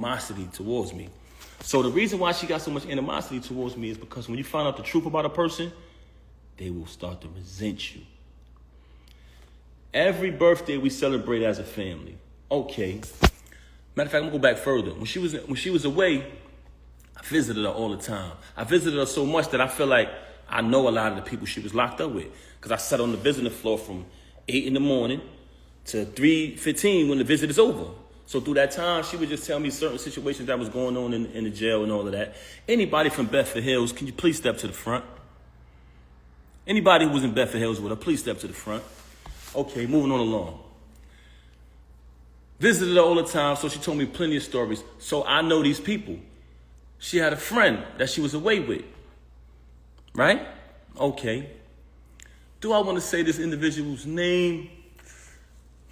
animosity towards me. So the reason why she got so much animosity towards me is because when you find out the truth about a person, they will start to resent you. Every birthday we celebrate as a family. Okay. Matter of fact, I'm gonna go back further. When she was away, I visited her all the time. I visited her so much that I feel like I know a lot of the people she was locked up with. Because I sat on the visiting floor from 8 in the morning to 3:15 when the visit is over. So through that time, she would just tell me certain situations that was going on in the jail and all of that. Anybody from Bedford Hills, can you please step to the front? Anybody who was in Bedford Hills with her, please step to the front. Okay, moving on along. Visited her all the time, so she told me plenty of stories. So I know these people. She had a friend that she was away with. Right? Okay. Do I want to say this individual's name?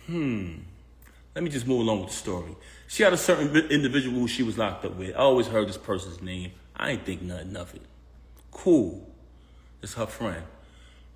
Let me just move along with the story. She had a certain individual who she was locked up with. I always heard this person's name. I ain't think nothing of it. Cool. It's her friend.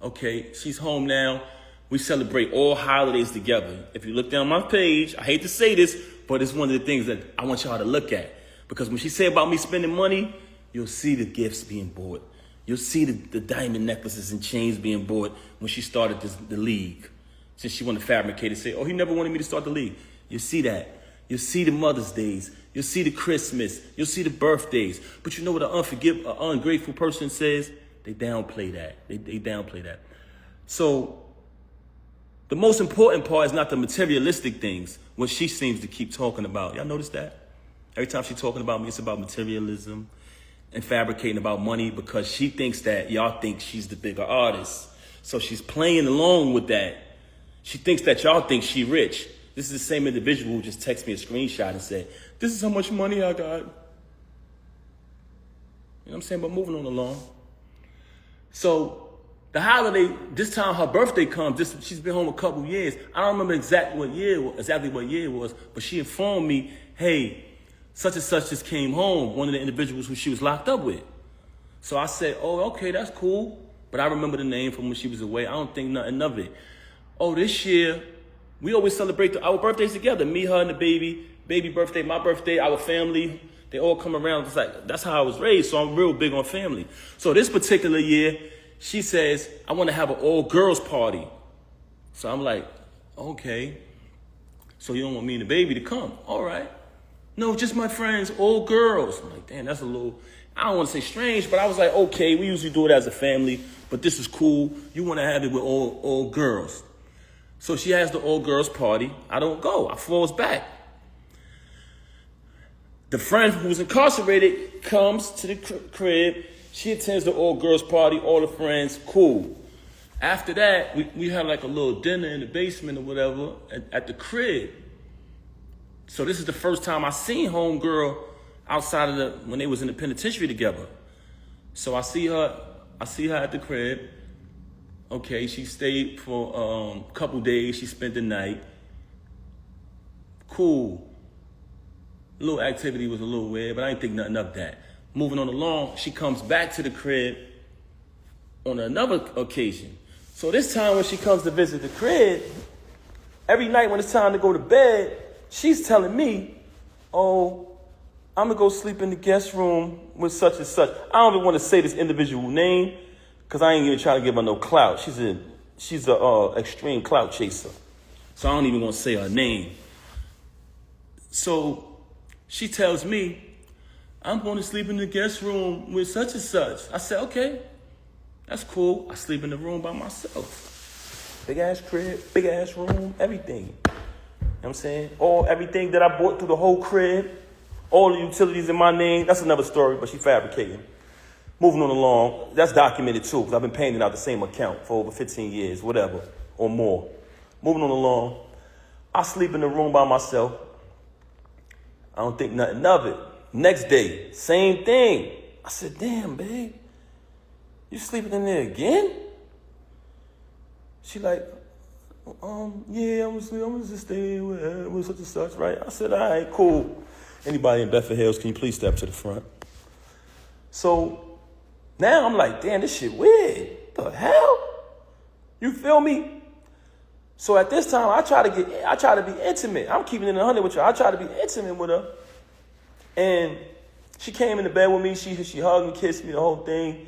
Okay, she's home now. We celebrate all holidays together. If you look down my page, I hate to say this, but it's one of the things that I want y'all to look at. Because when she said about me spending money, you'll see the gifts being bought. You'll see the diamond necklaces and chains being bought when she started the league. Since she wanted to fabricate and say, oh, he never wanted me to start the league. You'll see that. You'll see the Mother's Days. You'll see the Christmas. You'll see the birthdays. But you know what an ungrateful person says? They downplay that. They downplay that. So the most important part is not the materialistic things, what she seems to keep talking about. Y'all notice that? Every time she's talking about me, it's about materialism and fabricating about money because she thinks that y'all think she's the bigger artist. So she's playing along with that. She thinks that y'all think she rich. This is the same individual who just texted me a screenshot and said, this is how much money I got. You know what I'm saying? But moving on along. So the holiday, this time her birthday comes. She's been home a couple years. I don't remember exactly what year it was, but she informed me, hey, such and such just came home, one of the individuals who she was locked up with. So I said, oh, okay, that's cool. But I remember the name from when she was away. I don't think nothing of it. Oh, this year, we always celebrate our birthdays together. Me, her, and the baby birthday, my birthday, our family. They all come around. It's like, that's how I was raised, so I'm real big on family. So this particular year, she says, I want to have an all-girls party. So I'm like, okay. So you don't want me and the baby to come? All right. No, just my friends, all girls. I'm like, damn, that's a little, I don't want to say strange, but I was like, okay, we usually do it as a family, but this is cool. You want to have it with all girls. So she has the all-girls party. I don't go. I falls back. The friend who was incarcerated comes to the crib. She attends the all-girls party, all the friends, cool. After that, we have like a little dinner in the basement or whatever at the crib. So this is the first time I seen homegirl outside of when they was in the penitentiary together. So I see her at the crib. Okay, she stayed for a couple days. She spent the night. Cool. A little activity was a little weird, but I didn't think nothing of that. Moving on along, she comes back to the crib on another occasion. So this time when she comes to visit the crib, every night when it's time to go to bed, she's telling me, oh, I'm going to go sleep in the guest room with such and such. I don't even want to say this individual name because I ain't even trying to give her no clout. She's a extreme clout chaser. So I don't even want to say her name. So she tells me, I'm going to sleep in the guest room with such and such. I said, okay, that's cool. I sleep in the room by myself. Big ass crib, big ass room, everything. You know what I'm saying? Everything that I bought through the whole crib, all the utilities in my name. That's another story, but she fabricating. Moving on along, that's documented too, because I've been paying it out the same account for over 15 years, whatever, or more. Moving on along, I sleep in the room by myself. I don't think nothing of it. Next day, same thing. I said, damn, babe, you sleeping in there again? She like, yeah, I'm gonna just stay with such and such, right? I said, all right, cool. Anybody in Bedford Hills, can you please step to the front? So now I'm like, damn, this shit weird. The hell? You feel me? So at this time, I try to be intimate. I'm keeping it 100 with you. I try to be intimate with her. And she came in the bed with me. She hugged and kissed me, the whole thing.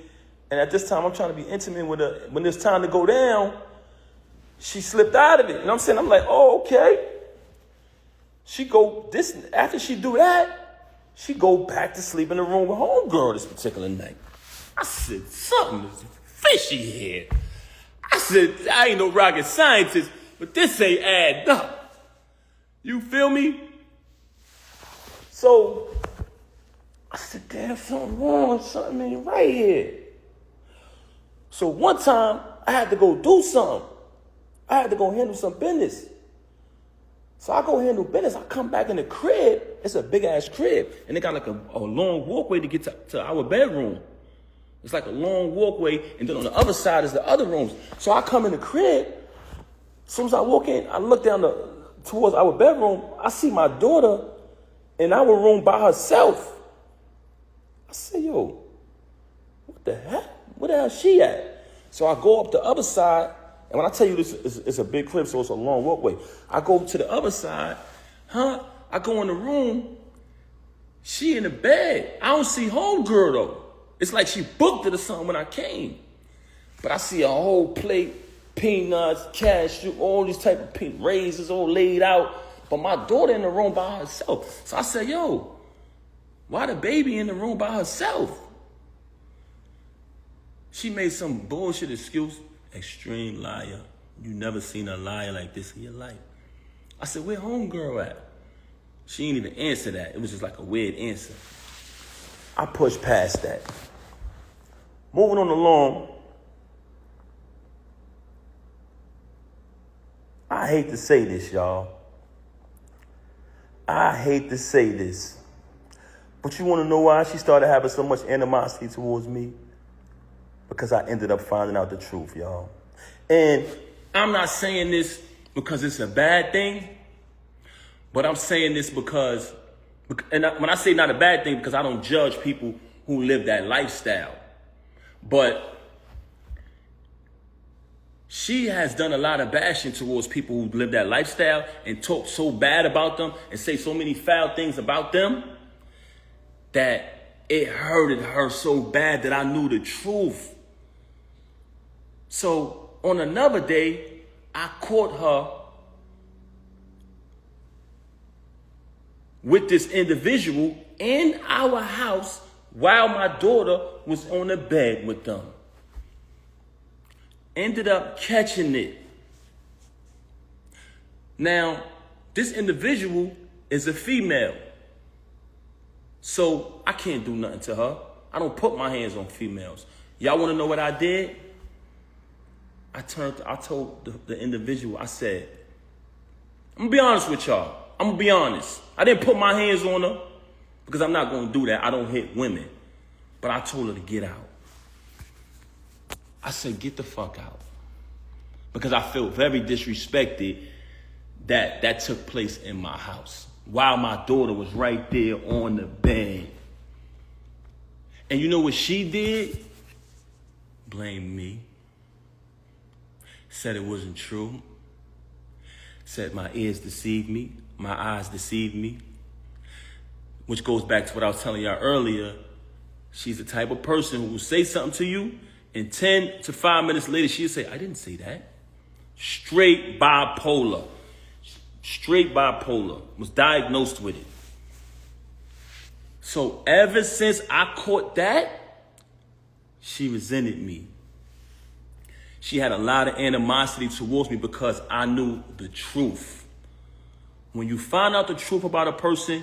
And at this time, I'm trying to be intimate with her. When it's time to go down, she slipped out of it. And I'm like, oh, okay. After she do that, she go back to sleep in the room with homegirl this particular night. I said, something is fishy here. I said, I ain't no rocket scientist, but this ain't adding up. You feel me? So I said, damn, something wrong, something ain't right here. So one time I had to go do something. I had to go handle some business. So I go handle business. I come back in the crib. It's a big ass crib. And it got like a long walkway to get to our bedroom. It's like a long walkway. And then on the other side is the other rooms. So I come in the crib. As soon as I walk in, I look down towards our bedroom. I see my daughter in our room by herself. I say, yo, what the heck? Where the hell is she at? So I go up the other side. And when I tell you this is a big crib, so it's a long walkway. I go to the other side. I go in the room. She in the bed. I don't see homegirl, though. It's like she booked it or something when I came. But I see a whole plate, peanuts, cashew, all these type of raisins all laid out. But my daughter in the room by herself. So I said, yo, why the baby in the room by herself? She made some bullshit excuse. Extreme liar. You never seen a liar like this in your life. I said, where homegirl at? She didn't even answer that. It was just like a weird answer. I pushed past that. Moving on along. I hate to say this, y'all. I hate to say this. But you want to know why she started having so much animosity towards me? Because I ended up finding out the truth, y'all. And I'm not saying this because it's a bad thing, but I'm saying this because, when I say not a bad thing, because I don't judge people who live that lifestyle. But she has done a lot of bashing towards people who live that lifestyle and talk so bad about them and say so many foul things about them that it hurted her so bad that I knew the truth. So on another day, I caught her with this individual in our house while my daughter was on the bed with them. Ended up catching it. Now, this individual is a female. So I can't do nothing to her. I don't put my hands on females. Y'all want to know what I did? I told the individual, I said, I'm going to be honest with y'all. I'm going to be honest. I didn't put my hands on her because I'm not going to do that. I don't hit women. But I told her to get out. I said, get the fuck out. Because I felt very disrespected that took place in my house while my daughter was right there on the bed. And you know what she did? Blame me. Said it wasn't true. Said my ears deceived me. My eyes deceived me. Which goes back to what I was telling y'all earlier. She's the type of person who will say something to you, and 10 to 5 minutes later, she'll say, I didn't say that. Straight bipolar. Straight bipolar. Was diagnosed with it. So ever since I caught that, she resented me. She had a lot of animosity towards me because I knew the truth. When you find out the truth about a person,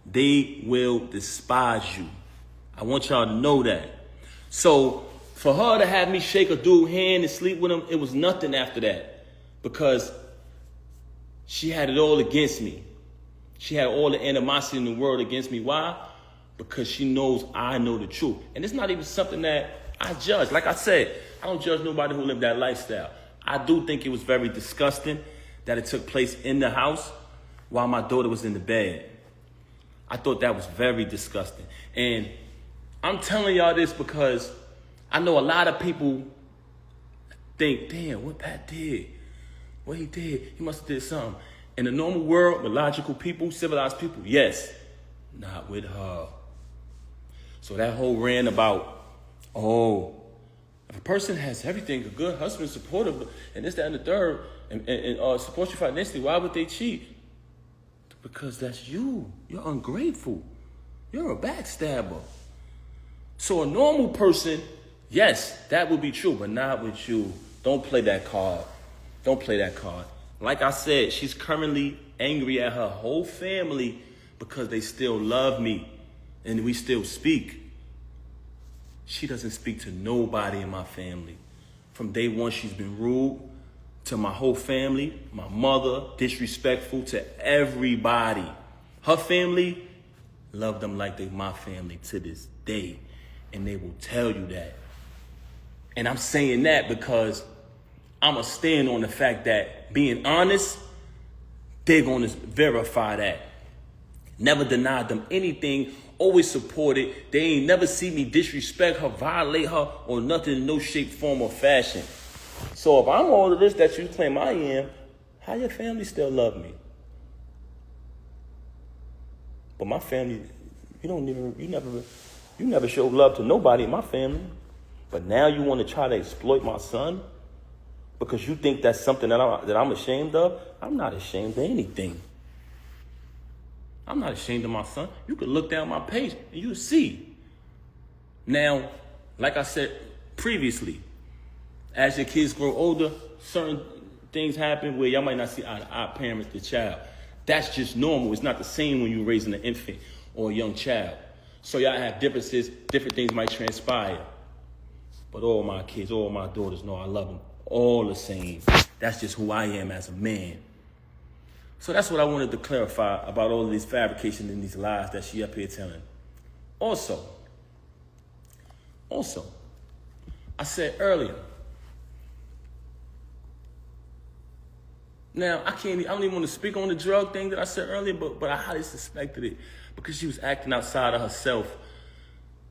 they will despise you. I want y'all to know that. So for her to have me shake a dude's hand and sleep with him, it was nothing after that. Because she had it all against me. She had all the animosity in the world against me. Why? Because she knows I know the truth. And it's not even something that I judge. Like I said, I don't judge nobody who lived that lifestyle. I do think it was very disgusting that it took place in the house while my daughter was in the bed. I thought that was very disgusting. And I'm telling y'all this because I know a lot of people think, damn, what Pat did, what he did, he must have did something. In the normal world, with logical people, civilized people, yes, Not with her. So that whole rant about, oh, if a person has everything, a good husband, supportive, and this, that, and the third, and supports you financially, why would they cheat? Because that's you. You're ungrateful. You're a backstabber. So a normal person, yes, that would be true, but not with you. Don't play that card. Don't play that card. Like I said, she's currently angry at her whole family because they still love me and we still speak. She doesn't speak to nobody in my family. From day one, she's been rude to my whole family, my mother, disrespectful to everybody. Her family, love them like they my family to this day. And they will tell you that. And I'm saying that because I'm going to stand on the fact that being honest, they're going to verify that. Never denied them anything, always supported. They ain't never see me disrespect her, violate her, or nothing in no shape, form, or fashion. So if I'm all of this that you claim I am, how your family still love me? But my family, you never showed love to nobody in my family. But now you want to try to exploit my son because you think that's something that I'm ashamed of? I'm not ashamed of anything. I'm not ashamed of my son. You can look down my page and you'll see. Now, like I said previously, as your kids grow older, certain things happen where y'all might not see eye to eye, parents to child. That's just normal. It's not the same when you're raising an infant or a young child. So y'all have differences, different things might transpire. But all my kids, all my daughters know I love them all the same. That's just who I am as a man. So that's what I wanted to clarify about all of these fabrications and these lies that she up here telling. Also, I said earlier, now I don't even want to speak on the drug thing that I said earlier, but I highly suspected it because she was acting outside of herself,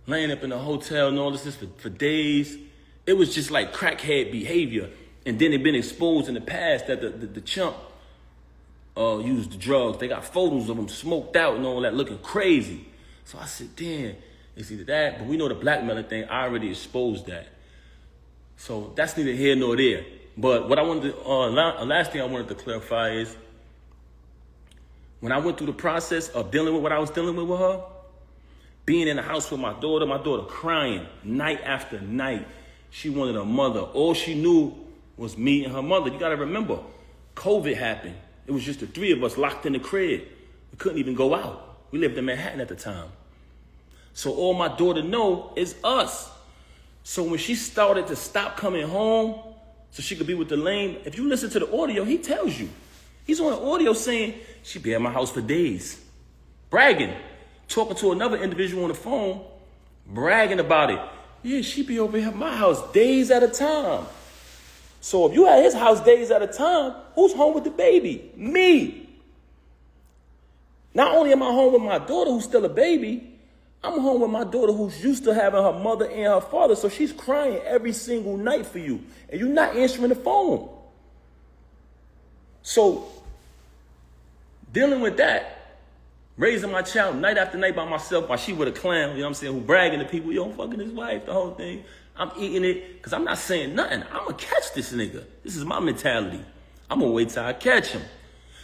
laying up in a hotel and all this for days. It was just like crackhead behavior. And then it been exposed in the past that the chump used the drugs. They got photos of him smoked out and all that, looking crazy. So I said, damn, it's either that, but we know the blackmailing thing, I already exposed that. So that's neither here nor there. But what I wanted to, last thing I wanted to clarify is, when I went through the process of dealing with what I was dealing with her, being in the house with my daughter crying night after night. She wanted a mother. All she knew was me and her mother. You got to remember, COVID happened. It was just the three of us locked in the crib. We couldn't even go out. We lived in Manhattan at the time. So all my daughter know is us. So when she started to stop coming home so she could be with the lame, if you listen to the audio, he tells you. He's on the audio saying she'd be at my house for days, bragging, talking to another individual on the phone, bragging about it. Yeah, she'd be over here at my house days at a time. So if you at his house days at a time, who's home with the baby? Me. Not only am I home with my daughter who's still a baby, I'm home with my daughter who's used to having her mother and her father. So she's crying every single night for you. And you're not answering the phone. So dealing with that, raising my child night after night by myself while she with a clown, you know what I'm saying, who bragging to people, yo, I'm fucking his wife, the whole thing. I'm eating it because I'm not saying nothing. I'm going to catch this nigga. This is my mentality. I'm going to wait till I catch him.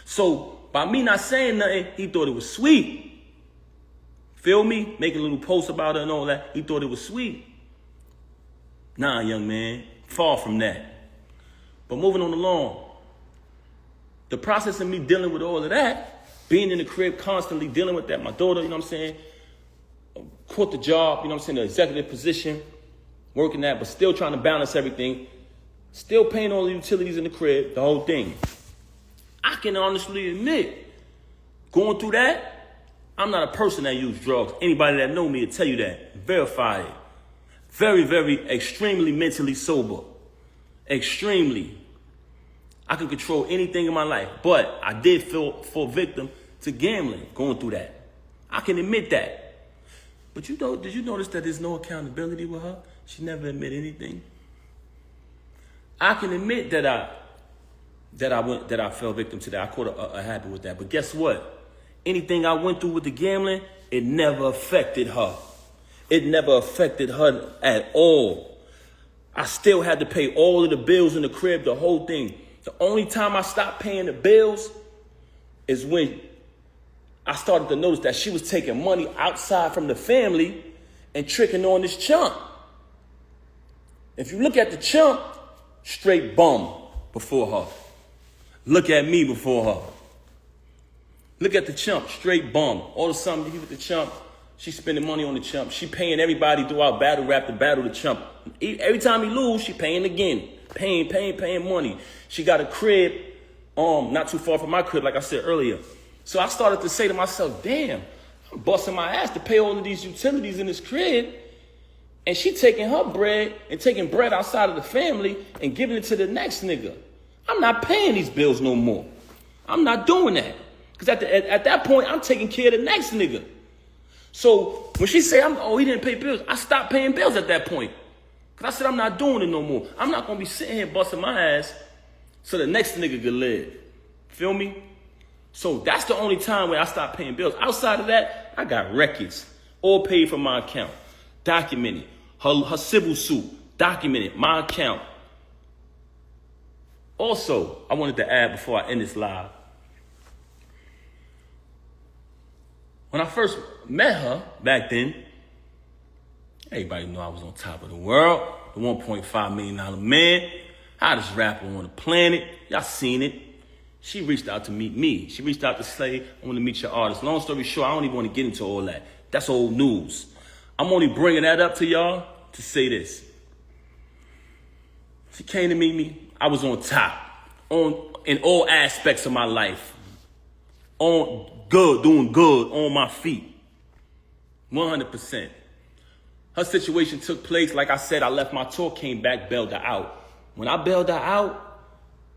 So by me not saying nothing, he thought it was sweet. Feel me? Making a little post about it and all that. He thought it was sweet. Nah, young man. Far from that. But moving on along. The process of me dealing with all of that, being in the crib, constantly dealing with that, my daughter, you know what I'm saying, quit the job, you know what I'm saying, the executive position, working that, but still trying to balance everything, still paying all the utilities in the crib, the whole thing. I can honestly admit, going through that, I'm not a person that uses drugs. Anybody that know me will tell you that. Verify it. Very, very, extremely mentally sober. Extremely. I can control anything in my life, but I did fall victim to gambling, going through that. I can admit that. But did you notice that there's no accountability with her? She never admit anything. I can admit that I fell victim to that. I caught a habit with that. But guess what? anything I went through with the gambling, it never affected her. It never affected her at all. I still had to pay all of the bills in the crib, the whole thing. The only time I stopped paying the bills is when I started to notice that she was taking money outside from the family and tricking on this chump. If you look at the chump, straight bum before her. Look at me before her. Look at the chump, straight bum. All of a sudden, you with the chump, she's spending money on the chump. She paying everybody throughout battle rap to battle the chump. Every time he lose, she paying again. Paying money. She got a crib, not too far from my crib, like I said earlier. So I started to say to myself, damn, I'm busting my ass to pay all of these utilities in this crib. And she taking her bread and taking bread outside of the family and giving it to the next nigga. I'm not paying these bills no more. I'm not doing that. Because at that point, I'm taking care of the next nigga. So when she say, he didn't pay bills, I stopped paying bills at that point. Because I said, I'm not doing it no more. I'm not going to be sitting here busting my ass so the next nigga could live. Feel me? So that's the only time where I stopped paying bills. Outside of that, I got records, all paid from my account, documented. Her civil suit, documented, my account. Also, I wanted to add before I end this live. When I first met her back then, everybody knew I was on top of the world, the $1.5 million man, hottest rapper on the planet. Y'all seen it. She reached out to meet me. She reached out to say, I want to meet your artist. Long story short, I don't even want to get into all that. That's old news. I'm only bringing that up to y'all to say this. She came to meet me. I was on top, in all aspects of my life. Doing good, on my feet. 100%. Her situation took place, like I said, I left my tour, came back, bailed her out. When I bailed her out,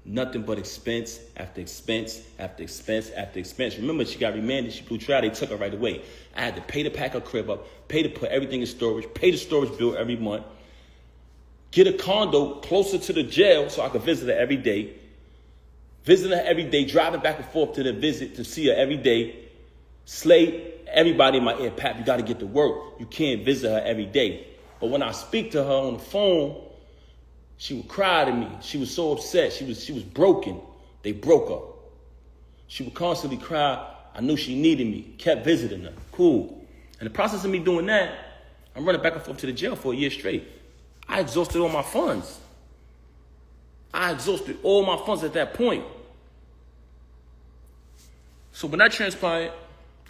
nothing but expense after expense after expense after expense. Remember, she got remanded, she blew trial, they took her right away. I had to pay to pack her crib up, pay to put everything in storage, pay the storage bill every month, get a condo closer to the jail so I could visit her every day. Visiting her every day, driving back and forth to the visit to see her every day. Slay everybody in my ear, Pap, you got to get to work. You can't visit her every day. But when I speak to her on the phone, she would cry to me. She was so upset. She was broken. They broke her. She would constantly cry. I knew she needed me. Kept visiting her. Cool. In the process of me doing that, I'm running back and forth to the jail for a year straight. I exhausted all my funds. I exhausted all my funds at that point. So when that transpired,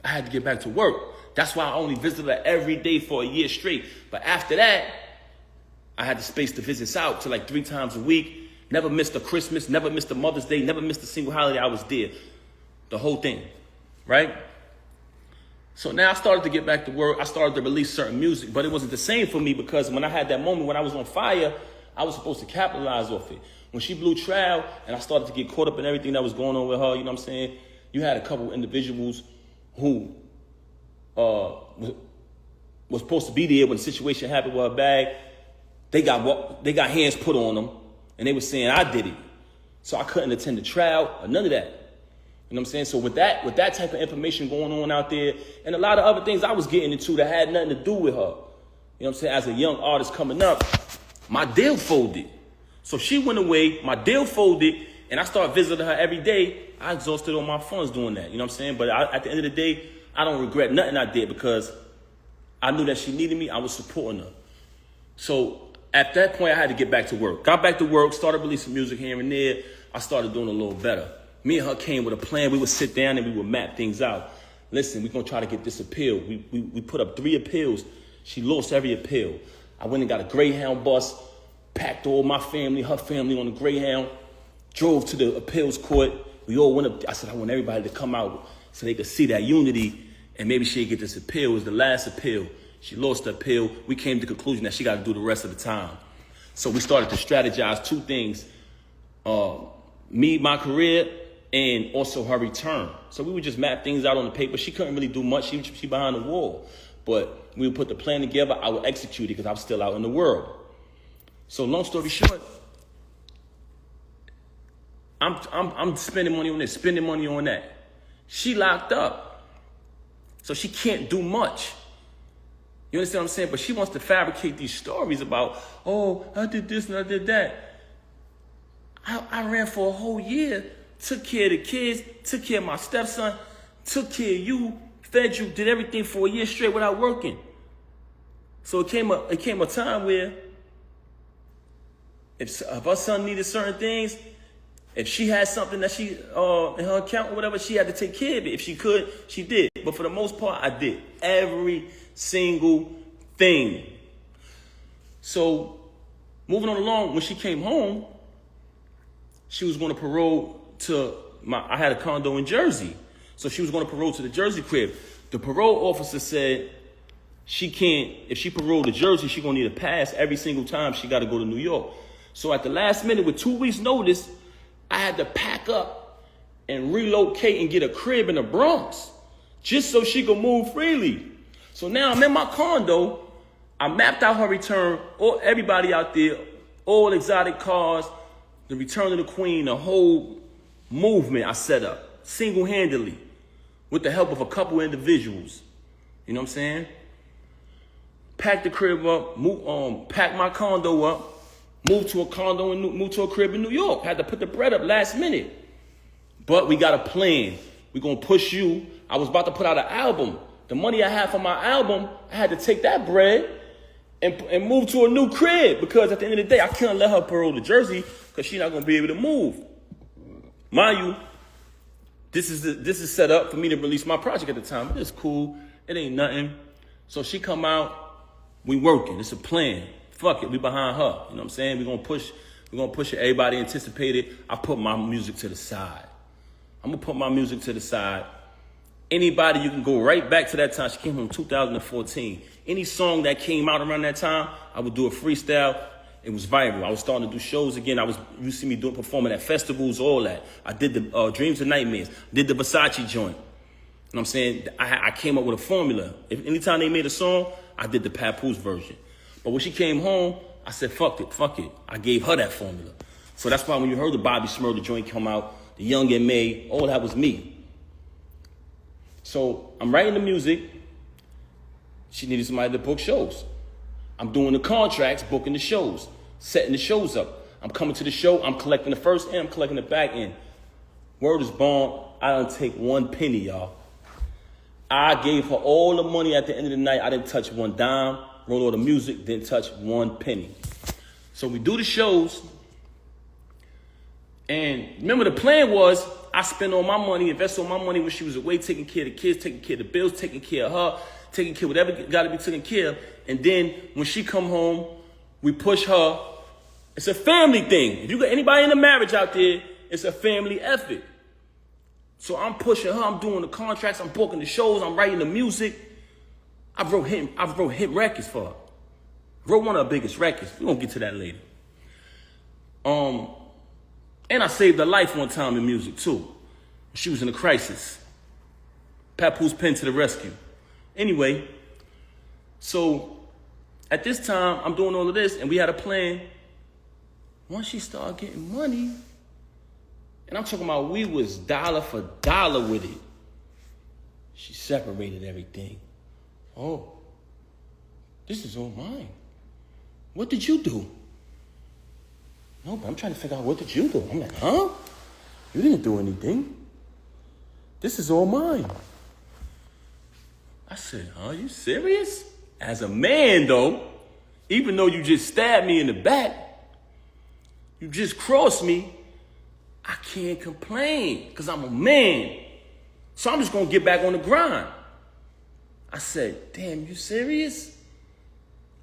I had to get back to work. That's why I only visited her every day for a year straight. But after that, I had the space to visit out to like 3 times a week. Never missed a Christmas, never missed a Mother's Day, never missed a single holiday. I was there. The whole thing, right? So now I started to get back to work. I started to release certain music, but it wasn't the same for me because when I had that moment when I was on fire, I was supposed to capitalize off it. When she blew trial and I started to get caught up in everything that was going on with her, you know what I'm saying? You had a couple individuals who was supposed to be there when the situation happened with her bag. They got hands put on them, and they were saying I did it. So I couldn't attend the trial or none of that. You know what I'm saying? So with that type of information going on out there, and a lot of other things I was getting into that had nothing to do with her. You know what I'm saying? As a young artist coming up, my deal folded. So she went away, my deal folded, and I started visiting her every day. I exhausted all my funds doing that. You know what I'm saying? But at the end of the day, I don't regret nothing I did because I knew that she needed me. I was supporting her. So at that point, I had to get back to work. Got back to work, started releasing music here and there. I started doing a little better. Me and her came with a plan. We would sit down and we would map things out. Listen, we're going to try to get this appeal. We put up 3 appeals. She lost every appeal. I went and got a Greyhound bus, packed all my family, her family on the Greyhound, drove to the appeals court. We all went up. I said, I want everybody to come out so they could see that unity and maybe she'd get this appeal. It was the last appeal. She lost the appeal. We came to the conclusion that she got to do the rest of the time. So we started to strategize 2 things. Me, my career, and also her return. So we would just map things out on the paper. She couldn't really do much. She behind the wall. But we would put the plan together. I would execute it because I'm still out in the world. So long story short, I'm spending money on this, spending money on that. She locked up. So she can't do much. You understand what I'm saying? But she wants to fabricate these stories about, oh, I did this and I did that. I ran for a whole year, took care of the kids, took care of my stepson, took care of you, fed you, did everything for a year straight without working. So it came a time where if her son needed certain things, if she had something that she in her account or whatever, she had to take care of it. If she could, she did. But for the most part, I did every single thing. So moving on along, when she came home, she was going to parole to I had a condo in Jersey. So she was going to parole to the Jersey crib. The parole officer said she can't, if she paroled to Jersey, she's going to need a pass every single time she got to go to New York. So at the last minute, with 2 weeks notice, I had to pack up and relocate and get a crib in the Bronx just so she could move freely. So now I'm in my condo. I mapped out her return, everybody out there, all exotic cars, the return of the queen, the whole movement I set up single-handedly with the help of a couple individuals. You know what I'm saying? Packed the crib up, packed my condo up, moved to a condo and moved to a crib in New York. Had to put the bread up last minute. But we got a plan. We're going to push you. I was about to put out an album. The money I had for my album, I had to take that bread and move to a new crib because at the end of the day, I couldn't let her parole to Jersey because she's not going to be able to move. Mind you, this is set up for me to release my project at the time. It's cool. It ain't nothing. So she come out. We working. It's a plan. Fuck it, we behind her. You know what I'm saying? We're gonna push it. Everybody anticipated. I put my music to the side. I'm gonna put my music to the side. Anybody, you can go right back to that time. She came home in 2014. Any song that came out around that time, I would do a freestyle. It was viral. I was starting to do shows again. You see me performing at festivals, all that. I did the Dreams and Nightmares. Did the Versace joint. You know what I'm saying? I came up with a formula. Anytime they made a song, I did the Papoose version. But when she came home, I said, fuck it. I gave her that formula. So that's why when you heard the Bobby Smurda joint come out, the Young and May, all that was me. So I'm writing the music. She needed somebody to book shows. I'm doing the contracts, booking the shows, setting the shows up. I'm coming to the show. I'm collecting the first end. I'm collecting the back end. Word is born. I don't take one penny, y'all. I gave her all the money at the end of the night. I didn't touch one dime. Wrote all the music, didn't touch one penny. So we do the shows. And remember, the plan was I spend all my money, invest all my money when she was away, taking care of the kids, taking care of the bills, taking care of her, taking care of whatever got to be taken care of. And then when she come home, we push her. It's a family thing. If you got anybody in a marriage out there, it's a family effort. So I'm pushing her. I'm doing the contracts. I'm booking the shows. I'm writing the music. I wrote hit records for her. Wrote one of her biggest records. We're going to get to that later. And I saved her life one time in music, too. She was in a crisis. Papoose pen to the rescue. Anyway, so at this time, I'm doing all of this, and we had a plan. Once she started getting money, and I'm talking about we was dollar for dollar with it, she separated everything. Oh, this is all mine. What did you do? No, but I'm trying to figure out, what did you do? I'm like, huh? You didn't do anything. This is all mine. I said, huh, you serious? As a man, though, even though you just stabbed me in the back, you just crossed me, I can't complain because I'm a man. So I'm just going to get back on the grind. I said, damn, you serious?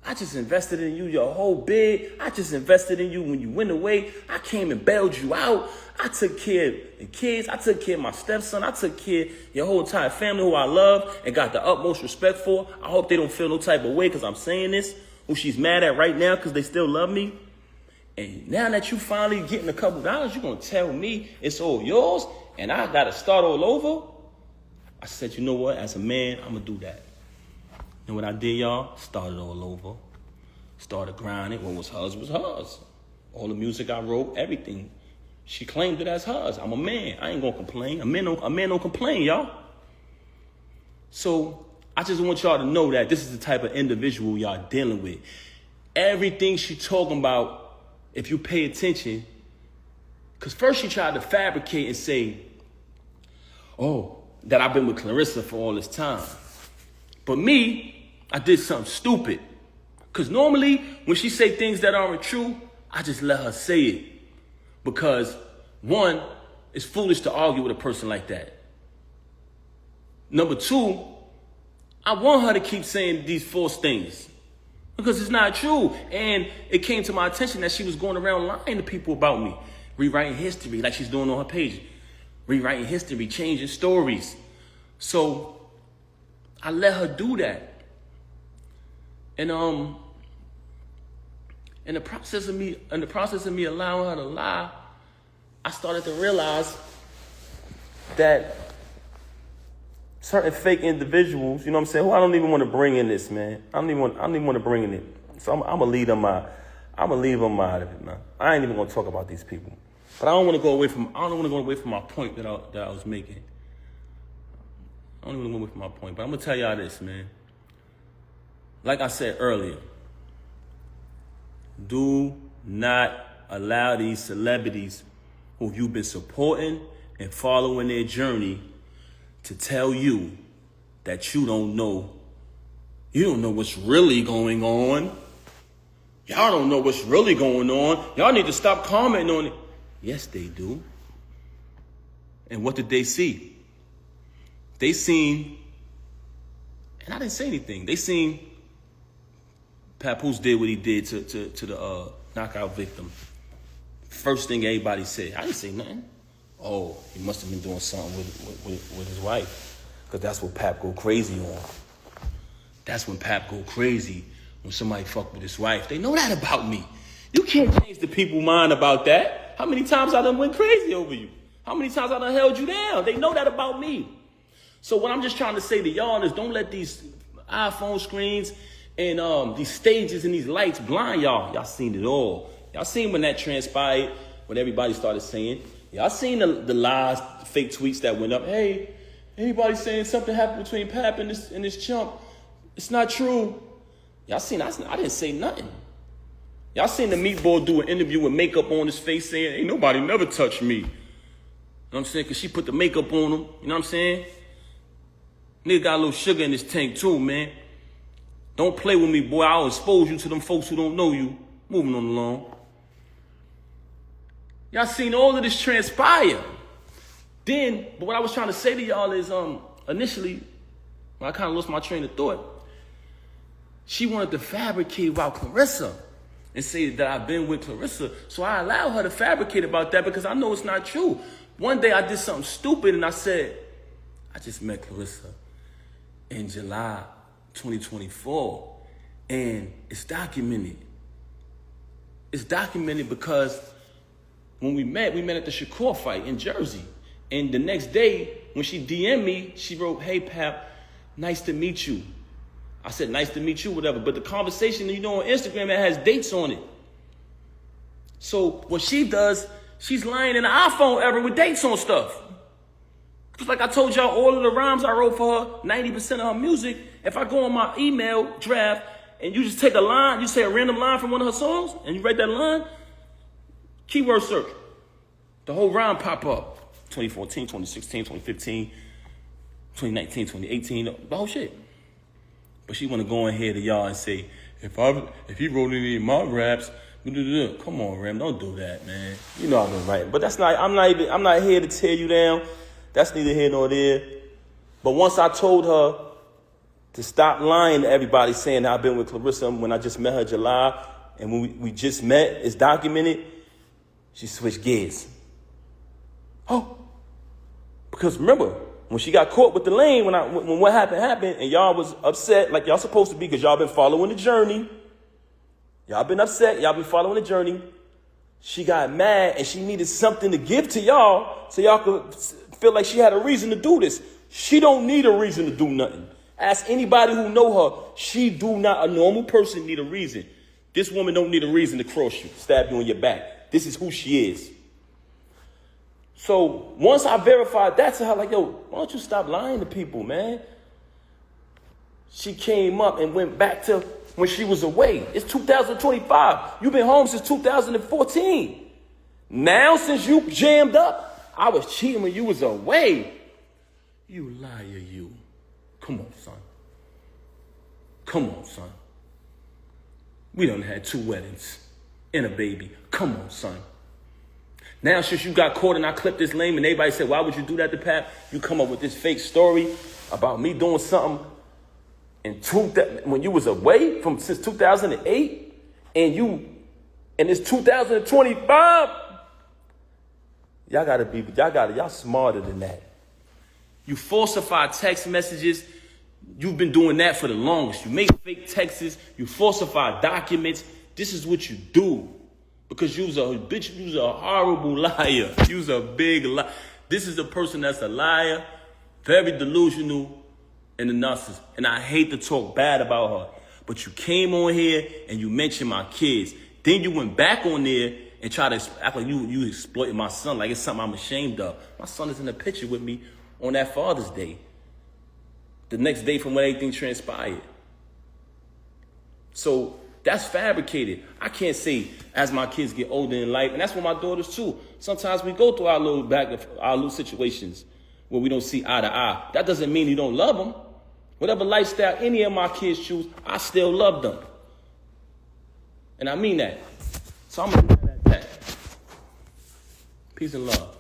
I just invested in you your whole bid. I just invested in you when you went away. I came and bailed you out. I took care of the kids. I took care of my stepson. I took care of your whole entire family who I love and got the utmost respect for. I hope they don't feel no type of way because I'm saying this, who she's mad at right now because they still love me. And now that you finally getting a couple dollars, you're going to tell me it's all yours and I got to start all over? I said, you know what? As a man, I'm going to do that. You know what I did, y'all? Started all over. Started grinding. What was hers was hers. All the music I wrote, everything. She claimed it as hers. I'm a man. I ain't going to complain. A man don't complain, y'all. So I just want y'all to know that this is the type of individual y'all dealing with. Everything she talking about, if you pay attention, because first she tried to fabricate and say, oh, that I've been with Clarissa for all this time. But me, I did something stupid. Because normally when she say things that aren't true, I just let her say it. Because one, it's foolish to argue with a person like that. Number two, I want her to keep saying these false things because it's not true. And it came to my attention that she was going around lying to people about me, rewriting history like she's doing on her page, rewriting history, changing stories. So I let her do that. And in the process of me allowing her to lie, I started to realize that certain fake individuals, you know what I'm saying, who I don't even want to bring in this, man. I don't even want to bring in it. So I'm gonna leave them out of it, man. I ain't even gonna talk about these people. But I don't want to go away from my point that I was making. I don't even want to go away from my point. But I'm gonna tell y'all this, man. Like I said earlier, do not allow these celebrities who you've been supporting and following their journey to tell you that you don't know what's really going on. Y'all don't know what's really going on. Y'all need to stop commenting on it. Yes, they do. And what did they see? They seen, and I didn't say anything, they seen Papoose did what he did to the knockout victim. First thing everybody said, I didn't say nothing. Oh, he must have been doing something with his wife. Because that's what Pap go crazy on. That's when Pap go crazy, when somebody fuck with his wife. They know that about me. You can't change the people's mind about that. How many times I done went crazy over you? How many times I done held you down? They know that about me. So what I'm just trying to say to y'all is don't let these iPhone screens and these stages and these lights blind y'all. Y'all seen it all. Y'all seen when that transpired, when everybody started saying, y'all seen the lies, the fake tweets that went up. Hey, anybody saying something happened between Pap and this chump? It's not true. Y'all seen, I didn't say nothing. Y'all seen the meatball do an interview with makeup on his face saying, ain't nobody never touched me. You know what I'm saying? Because she put the makeup on him. You know what I'm saying? Nigga got a little sugar in his tank too, man. Don't play with me, boy. I'll expose you to them folks who don't know you. Moving on along. Y'all seen all of this transpire. Then, but what I was trying to say to y'all is, initially, when I kind of lost my train of thought, she wanted to fabricate about Clarissa and say that I've been with Clarissa. So I allowed her to fabricate about that because I know it's not true. One day I did something stupid and I said, I just met Clarissa in July 2024. And it's documented. It's documented because when we met at the Shakur fight in Jersey. And the next day, when she DM'd me, she wrote, hey, Pap, nice to meet you. I said, nice to meet you, whatever. But the conversation, you know, on Instagram, it has dates on it. So what she does, she's lying in the iPhone era with dates on stuff. Just like I told y'all, all of the rhymes I wrote for her, 90% of her music, if I go on my email draft and you just take a line, you say a random line from one of her songs, and you write that line, keyword search, the whole rhyme pop up. 2014, 2016, 2015, 2019, 2018, the whole shit. But she want to go in here to y'all and say, if he wrote any of my raps, come on, Rem, don't do that, man. You know I've been writing. But that's not, I'm not here to tear you down. That's neither here nor there. But once I told her to stop lying to everybody saying that I've been with Clarissa when I just met her in July, and when we just met, it's documented, she switched gears. Oh, because remember, when she got caught with the lane, when what happened, and y'all was upset like y'all supposed to be because y'all been following the journey. Y'all been upset. Y'all been following the journey. She got mad and she needed something to give to y'all so y'all could feel like she had a reason to do this. She don't need a reason to do nothing. Ask anybody who know her. She do not, a normal person need a reason. This woman don't need a reason to cross you, stab you in your back. This is who she is. So once I verified that to her, like, yo, why don't you stop lying to people, man? she came up and went back to when she was away. It's 2025. You've been home since 2014. Now, since you jammed up, I was cheating when you was away. You liar, you. Come on, son. Come on, son. We done had 2 weddings and a baby. Come on, son. Now, since you got caught and I clipped this lame and everybody said, why would you do that to Pap? You come up with this fake story about me doing something when you was away since 2008 and it's 2025. Y'all smarter than that. You falsify text messages. You've been doing that for the longest. You make fake texts. You falsify documents. This is what you do. Because you's a horrible liar. You's a big liar. This is a person that's a liar, very delusional, and a narcissist. And I hate to talk bad about her. But you came on here and you mentioned my kids. Then you went back on there and tried to act like you exploited my son like it's something I'm ashamed of. My son is in the picture with me on that Father's Day. The next day from when everything transpired. So that's fabricated. I can't say as my kids get older in life, and that's with my daughters too. Sometimes we go through our little situations where we don't see eye to eye. That doesn't mean you don't love them. Whatever lifestyle any of my kids choose, I still love them. And I mean that. So I'm going to leave it at that. Peace and love.